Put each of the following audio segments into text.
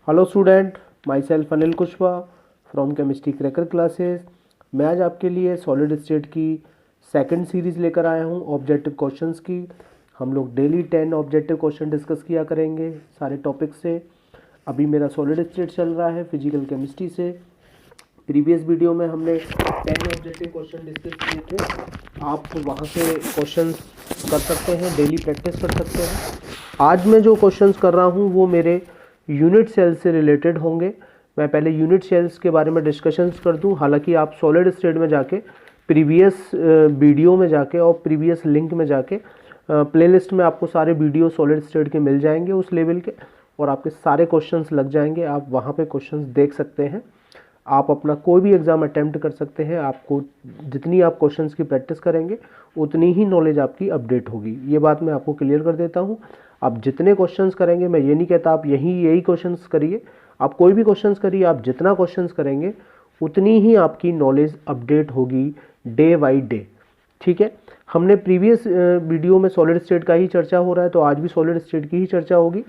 Hello student, my self Anil Kushwaha from chemistry cracker classes. मैं आज आपके लिए सॉलिड स्टेट की सेकंड सीरीज़ लेकर आया हूं ऑब्जेक्टिव क्वेश्चंस की। हम लोग डेली 10 ऑब्जेक्टिव क्वेश्चन डिस्कस किया करेंगे सारे टॉपिक से। अभी मेरा सॉलिड स्टेट चल रहा है फिजिकल केमिस्ट्री से। प्रीवियस वीडियो में हमने 10 ऑब्जेक्टिव क्वेश्चन डिस्कस किए थे। आप वहाँ से क्वेश्चंस कर सकते हैं, डेली प्रैक्टिस कर सकते हैं। आज मैं जो क्वेश्चंस कर रहा हूँ वो मेरे यूनिट सेल्स से रिलेटेड होंगे। मैं पहले यूनिट सेल्स के बारे में डिस्कशंस कर दूं। हालांकि आप सॉलिड स्टेट में जाके प्रीवियस वीडियो में जाके और प्रीवियस लिंक में जाके प्लेलिस्ट में आपको सारे वीडियो सॉलिड स्टेट के मिल जाएंगे उस लेवल के, और आपके सारे क्वेश्चंस लग जाएंगे। आप वहाँ पे क्वेश्चंस देख सकते हैं। आप अपना कोई भी एग्ज़ाम अटैम्प्ट कर सकते हैं। आपको जितनी आप क्वेश्चंस की प्रैक्टिस करेंगे उतनी ही नॉलेज आपकी अपडेट होगी। ये बात मैं आपको क्लियर कर देता हूँ। आप जितने क्वेश्चंस करेंगे, मैं ये नहीं कहता आप यही क्वेश्चंस करिए, आप कोई भी क्वेश्चंस करिए। आप जितना क्वेश्चंस करेंगे उतनी ही आपकी नॉलेज अपडेट होगी डे बाई डे। ठीक है, हमने प्रीवियस वीडियो में सॉलिड स्टेट का ही चर्चा हो रहा है, तो आज भी सॉलिड स्टेट की ही चर्चा होगी।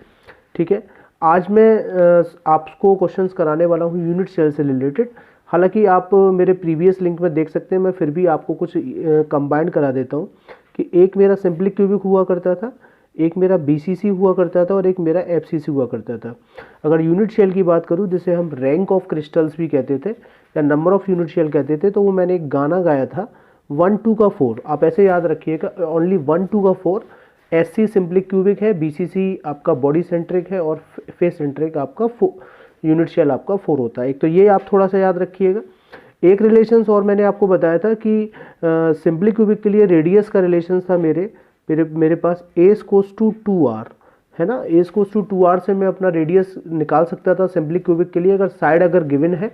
ठीक है, आज मैं आपको क्वेश्चंस कराने वाला हूँ यूनिट सेल से रिलेटेड। हालांकि आप मेरे प्रीवियस लिंक में देख सकते हैं, मैं फिर भी आपको कुछ कंबाइन करा देता हूँ कि एक मेरा सिंपली क्यूबिक हुआ करता था, एक मेरा बीसीसी हुआ करता था और एक मेरा एफसीसी हुआ करता था। अगर यूनिट शेल की बात करूं, जिसे हम रैंक ऑफ क्रिस्टल्स भी कहते थे या नंबर ऑफ यूनिट शेल कहते थे, तो वो मैंने एक गाना गाया था 1 2 का 4। आप ऐसे याद रखिएगा, ओनली 1 2 का 4। एससी सिंपली क्यूबिक है, बीसीसी आपका बॉडी सेंट्रिक है और फेस सेंट्रिक आपका यूनिट शेल आपका 4 होता है। एक तो ये आप थोड़ा सा याद रखिएगा। एक रिलेशंस और मैंने आपको बताया था कि सिंपली क्यूबिक के लिए रेडियस का रिलेशन था मेरे पास a स्कोस टू 2r है ना। a स्कोस टू 2r से मैं अपना रेडियस निकाल सकता था सिंपली क्यूबिक के लिए, अगर साइड अगर गिवन है।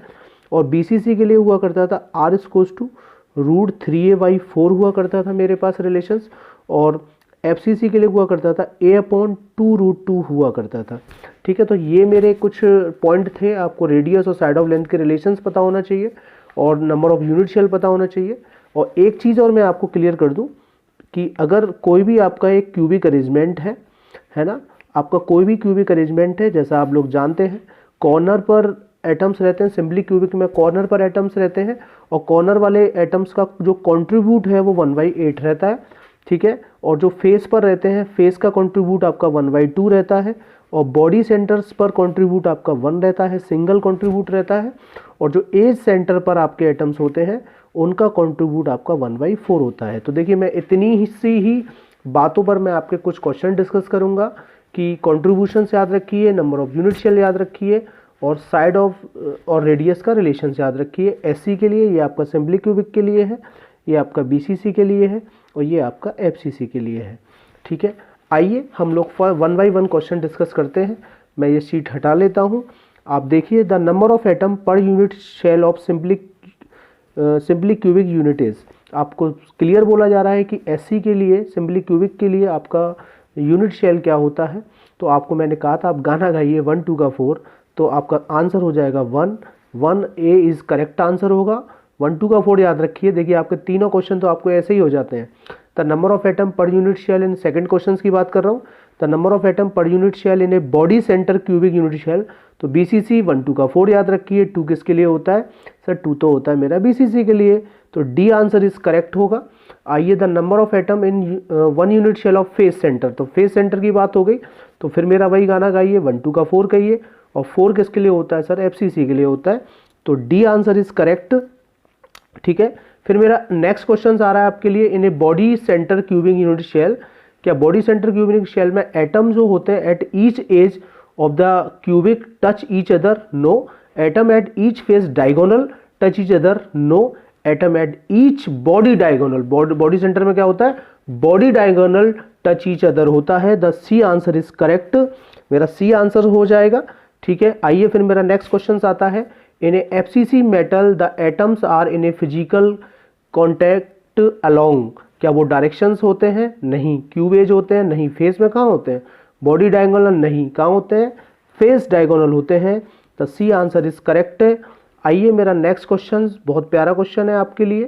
और बीसीसी के लिए हुआ करता था r स्कोस टू √3a/4 हुआ करता था मेरे पास रिलेशंस। और एफसीसी के लिए हुआ करता था a/2√2 हुआ करता था। ठीक है, तो ये मेरे कुछ पॉइंट थे। आपको रेडियस और साइड ऑफ लेंथ के रिलेशंस पता होना चाहिए और नंबर ऑफ यूनिट शेल पता होना चाहिए। और एक चीज़ और मैं आपको क्लियर कर दूं कि अगर कोई भी आपका एक क्यूबिक अरेंजमेंट है ना, आपका कोई भी क्यूबिक अरेंजमेंट है, जैसा आप लोग जानते हैं कॉर्नर पर एटम्स रहते हैं। सिंपली क्यूबिक में कॉर्नर पर एटम्स रहते हैं और कॉर्नर वाले एटम्स का जो कंट्रीब्यूट है वो 1/8 रहता है। ठीक है, और जो फेस पर रहते हैं, फेस का कंट्रीब्यूट आपका 1/2 रहता है। और बॉडी सेंटर्स पर कंट्रीब्यूट आपका 1 रहता है, सिंगल कंट्रीब्यूट रहता है। और जो एज सेंटर पर आपके एटम्स होते हैं उनका कंट्रीब्यूट आपका 1/4 होता है। तो देखिए, मैं इतनी सी ही बातों पर मैं आपके कुछ क्वेश्चन डिस्कस करूंगा कि कंट्रीब्यूशन याद रखिए, नंबर ऑफ यूनिट शेल याद रखिए और साइड ऑफ और रेडियस का रिलेशन याद रखिए। एससी के लिए ये आपका सिंपली क्यूबिक के लिए है, ये आपका बीसीसी के लिए है और ये आपका एफसीसी के लिए है। ठीक है, आइए हम लोग 1 बाई 1 क्वेश्चन डिस्कस करते हैं। मैं ये शीट हटा लेता हूँ। आप देखिए, the number of atom per unit shell of simply cubic unit is. आपको क्लियर बोला जा रहा है कि एससी के लिए, सिंपली क्यूबिक के लिए आपका यूनिट शेल क्या होता है। तो आपको मैंने कहा था आप गाना गाइए 1 2 का 4, तो आपका आंसर हो जाएगा 1 ए इज करेक्ट आंसर होगा। 1 2 का 4 याद रखिए। देखिए, आपके तीनों क्वेश्चन तो आपको ऐसे ही हो जाते हैं। The number of atom per unit shell in second question की बात कर रहा हूँ। The number of atom per unit shell in a body centre cubic unit shell. तो बीसीसी 1 2 का 4 याद रखिए। 2 किसके लिए होता है सर? 2 तो होता है मेरा बीसीसी के लिए, तो डी आंसर इज करेक्ट होगा। आइए, the number of atom in 1 unit shell of face centre. तो फेस सेंटर की बात हो गई, तो फिर मेरा वही गाना गाइए 1 2 का 4 कहिए। और 4 किसके लिए होता है सर? एफसीसी के लिए होता है, तो डी आंसर इज करेक्ट। ठीक है, फिर मेरा नेक्स्ट क्वेश्चन आ रहा है आपके लिए, in a body centre cubic unit cell. क्या बॉडी सेंटर क्यूबिक शेल में एटम जो होते हैं at each edge of the cubic touch each other? No. Atom at each face diagonal touch each other? No. Atom at each body diagonal, body centre में क्या होता है? Body diagonal touch each other होता है। The C answer is correct, मेरा C answer हो जाएगा। ठीक है, आइए फिर मेरा नेक्स्ट क्वेश्चन आता है, in a FCC metal the atoms are in a physical contact along. क्या वो डायरेक्शंस होते हैं? नहीं। क्यूब एज होते हैं? नहीं। फेस में कहाँ होते हैं? Body diagonal? नहीं। कहाँ होते हैं? फेस डायगोनल होते हैं। The C answer is correct. आइए, मेरा नेक्स्ट क्वेश्चन बहुत प्यारा क्वेश्चन है आपके लिए।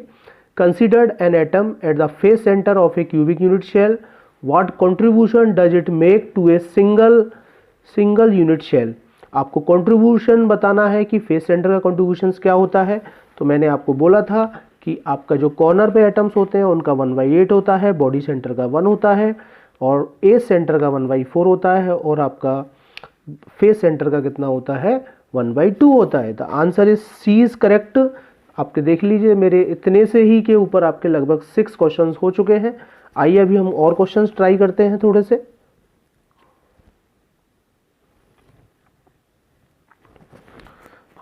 Considered an atom at the face centre of a cubic unit shell, what contribution does it make to a single unit shell? आपको कंट्रीब्यूशन बताना है कि फेस सेंटर का कंट्रीब्यूशन क्या होता है। तो मैंने आपको बोला था कि आपका जो कॉर्नर पे एटम्स होते हैं उनका 1/8 होता है, बॉडी सेंटर का 1 होता है और एज सेंटर का 1/4 होता है और आपका फेस सेंटर का कितना होता है 1/2 होता है। The answer is C is correct. आपके देख लीजिए मेरे इतने से ही के ऊपर आपके लगभग 6 क्वेश्चंस हो चुके हैं। आइए अभी हम और क्वेश्चंस ट्राई करते हैं थोड़े से।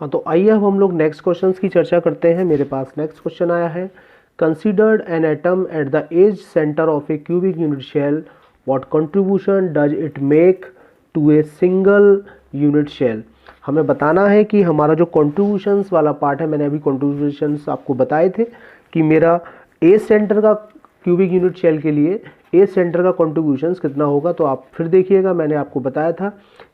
हाँ, तो आइए अब हम लोग नेक्स्ट क्वेश्चंस की चर्चा करते हैं। मेरे पास नेक्स्ट क्वेश्चन आया है, considered an atom at the edge centre of a cubic unit shell, what contribution does it make to a single unit shell. हमें बताना है कि हमारा जो कंट्रीब्यूशंस वाला पार्ट है, मैंने अभी कंट्रीब्यूशंस आपको बताए थे कि मेरा एज सेंटर का क्यूबिक यूनिट शेल के लिए एज सेंटर का कंट्रीब्यूशंस कितना होगा। तो आप फिर देखिएगा, मैंने आपको बताया था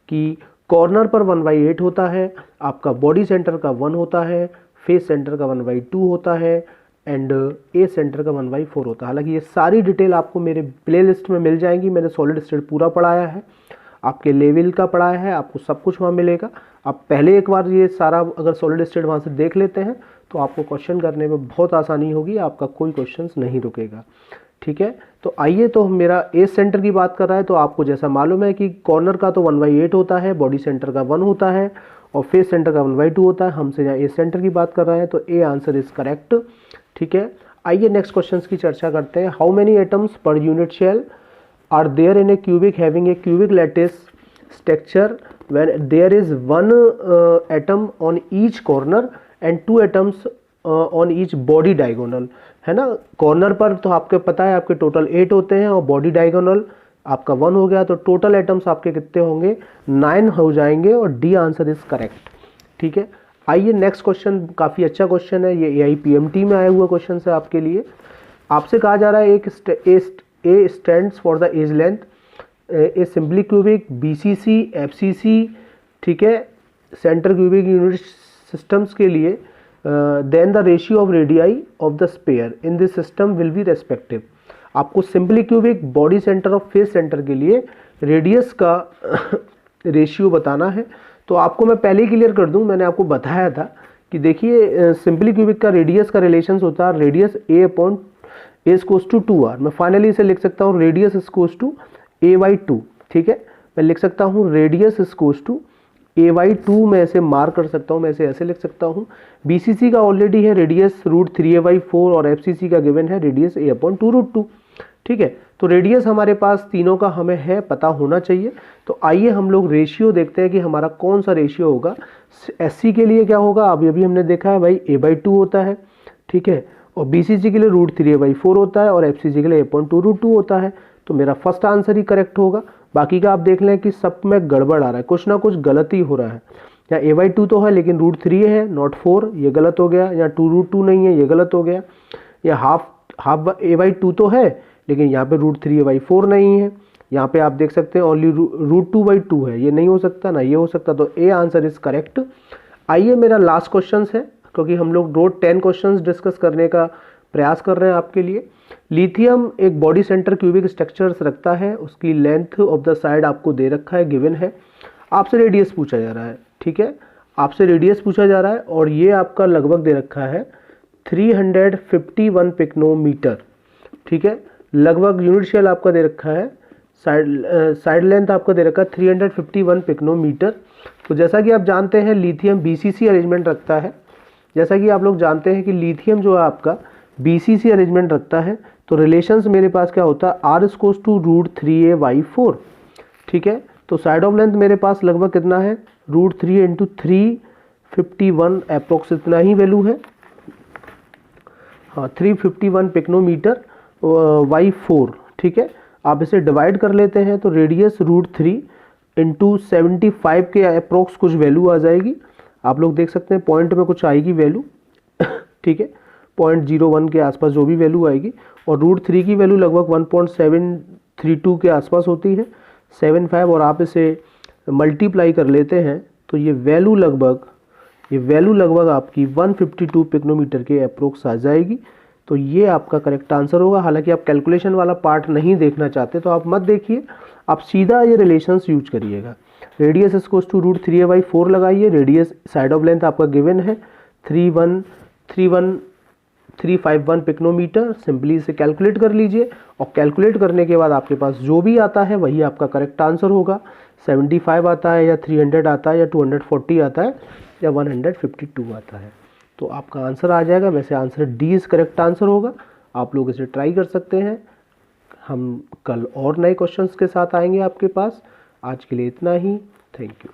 कि कॉर्नर पर 1/8 होता है, आपका बॉडी सेंटर का 1 होता है, फेस सेंटर का 1/2 होता है एंड एज सेंटर का 1/4 होता है। हालांकि ये सारी डिटेल आपको मेरे प्लेलिस्ट में मिल जाएंगी। मैंने सॉलिड स्टेट पूरा पढ़ाया है, आपके लेवल का पढ़ाया है, आपको सब कुछ वहाँ मिलेगा। आप पहले एक बार ये सारा अगर सॉलिड स्टेट वहाँ से देख लेते हैं तो आपको क्वेश्चन करने में बहुत आसानी होगी, आपका कोई क्वेश्चन नहीं रुकेगा। ठीक है, तो आइए, तो मेरा एज सेंटर की बात कर रहा है तो आपको जैसा मालूम है कि कॉर्नर का तो 1/8 होता है, बॉडी सेंटर का 1 होता है और फेस सेंटर का 1/2 होता है। हमसे यहाँ एज सेंटर की बात कर रहे हैं तो ए आंसर इज करेक्ट। ठीक है, आइए नेक्स्ट क्वेश्चन की चर्चा करते हैं। How many atoms per unit shell are there in a cubic having a cubic lattice structure when there is one atom on each corner and 2 atoms on each body diagonal, है ना। Corner पर तो आपके पता है आपके total 8 होते हैं और बॉडी डायगोनल आपका 1 हो गया, तो टोटल एटम्स आपके कितने होंगे 9 हो जाएंगे और डी आंसर इज करेक्ट। ठीक है, आइए नेक्स्ट क्वेश्चन, काफ़ी अच्छा क्वेश्चन है, ये AIPMT में आया हुआ क्वेश्चन है आपके लिए। आपसे कहा जा रहा है एक a stands for the edge length a simply cubic BCC FCC, ठीक है, सेंटर क्यूबिक यूनिट सिस्टम्स के लिए then the ratio of radii of the sphere in this system will be respective. आपको सिंपली क्यूबिक, बॉडी सेंटर और face centre के लिए radius का ratio बताना है। तो आपको मैं पहले ही क्लियर कर दूं, मैंने आपको बताया था कि देखिए सिंपली क्यूबिक का रेडियस का रिलेशन होता है रेडियस A/A=2R। मैं फाइनली इसे लिख सकता हूँ रेडियस A/2। ठीक है, मैं लिख सकता हूँ रेडियस A/2, मैं ऐसे मार्क कर सकता हूँ, मैं ऐसे लिख सकता हूँ। BCC का ऑलरेडी है रेडियस √3a/4 और FCC का गिवन है रेडियस A/2√2। ठीक है, तो रेडियस हमारे पास तीनों का हमें है, पता होना चाहिए। तो आइए हम लोग रेशियो देखते हैं कि हमारा कौन सा रेशियो होगा। SC के लिए क्या होगा, अभी हमने देखा है भाई A/2 होता है। ठीक है, और BCC के लिए √3a/4 होता है और FCC के लिए A/2√2 होता है। तो मेरा फर्स्ट आंसर ही करेक्ट होगा। बाकी का आप देख लें कि सब में गड़बड़ आ रहा है, कुछ ना कुछ गलती हो रहा है। यहाँ A/2 तो है लेकिन √3 है नॉट 4, ये गलत हो गया। यहाँ 2√2 नहीं है, ये गलत हो गया। या हाफ A/2 तो है लेकिन यहाँ पे √3a/4 नहीं है। यहाँ पे आप देख सकते हैं ओनली √2/2 है, ये नहीं हो सकता ना ये हो सकता। तो ए आंसर इज करेक्ट। आइए मेरा लास्ट क्वेश्चन है, क्योंकि हम लोग रोज 10 क्वेश्चंस डिस्कस करने का प्रयास कर रहे हैं आपके लिए। लिथियम एक बॉडी सेंटर क्यूबिक स्ट्रक्चर्स रखता है, उसकी लेंथ ऑफ द साइड आपको दे रखा है, गिवन है। आपसे रेडियस पूछा जा रहा है। ठीक है, आपसे रेडियस पूछा जा रहा है और ये आपका लगभग दे रखा है 351 पिकोनोमीटर। ठीक है, लगभग यूनिट शेल आपका दे रखा है, साइड लेंथ आपका दे रखा है 351 पिकोनोमीटर। तो जैसा कि आप जानते हैं लिथियम BCC अरेंजमेंट रखता है, जैसा कि आप लोग जानते हैं कि लिथियम जो है आपका BCC अरेंजमेंट रखता है। तो रिलेशंस मेरे पास क्या होता है R=√3a/4। ठीक है, तो साइड ऑफ लेंथ मेरे पास लगभग कितना है √3 × 351 अप्रोक्स इतना ही वैल्यू है। हाँ, 351 पिकोनोमीटर बाई 4। ठीक है, आप इसे डिवाइड कर लेते हैं तो रेडियस √3 × 75 के अप्रोक्स कुछ वैल्यू आ जाएगी। आप लोग देख सकते हैं पॉइंट में कुछ आएगी वैल्यू। ठीक है, 0.01 के आसपास जो भी वैल्यू आएगी, और √3 की वैल्यू लगभग 1.732 के आसपास होती है, 75, और आप इसे मल्टीप्लाई कर लेते हैं तो ये वैल्यू लगभग आपकी 152 पिकोनोमीटर के अप्रोक्स आ जाएगी। तो ये आपका करेक्ट आंसर होगा। हालांकि आप कैलकुलेशन वाला पार्ट नहीं देखना चाहते तो आप मत देखिए, आप सीधा ये रिलेशंस यूज करिएगा। रेडियस इक्वल्स टू √3a/4 लगाइए। रेडियस साइड ऑफ लेंथ आपका गिवन है 31351 पिकोमीटर। सिंपली इसे कैलकुलेट कर लीजिए और कैलकुलेट करने के बाद आपके पास जो भी आता है वही आपका करेक्ट आंसर होगा। 75 आता है या 300 आता है या 240 आता है या 152 आता है, तो आपका आंसर आ जाएगा। वैसे answer D is correct answer होगा। आप लोग इसे ट्राई कर सकते हैं। हम कल और नए क्वेश्चंस के साथ आएंगे आपके पास। आज के लिए इतना ही। Thank you.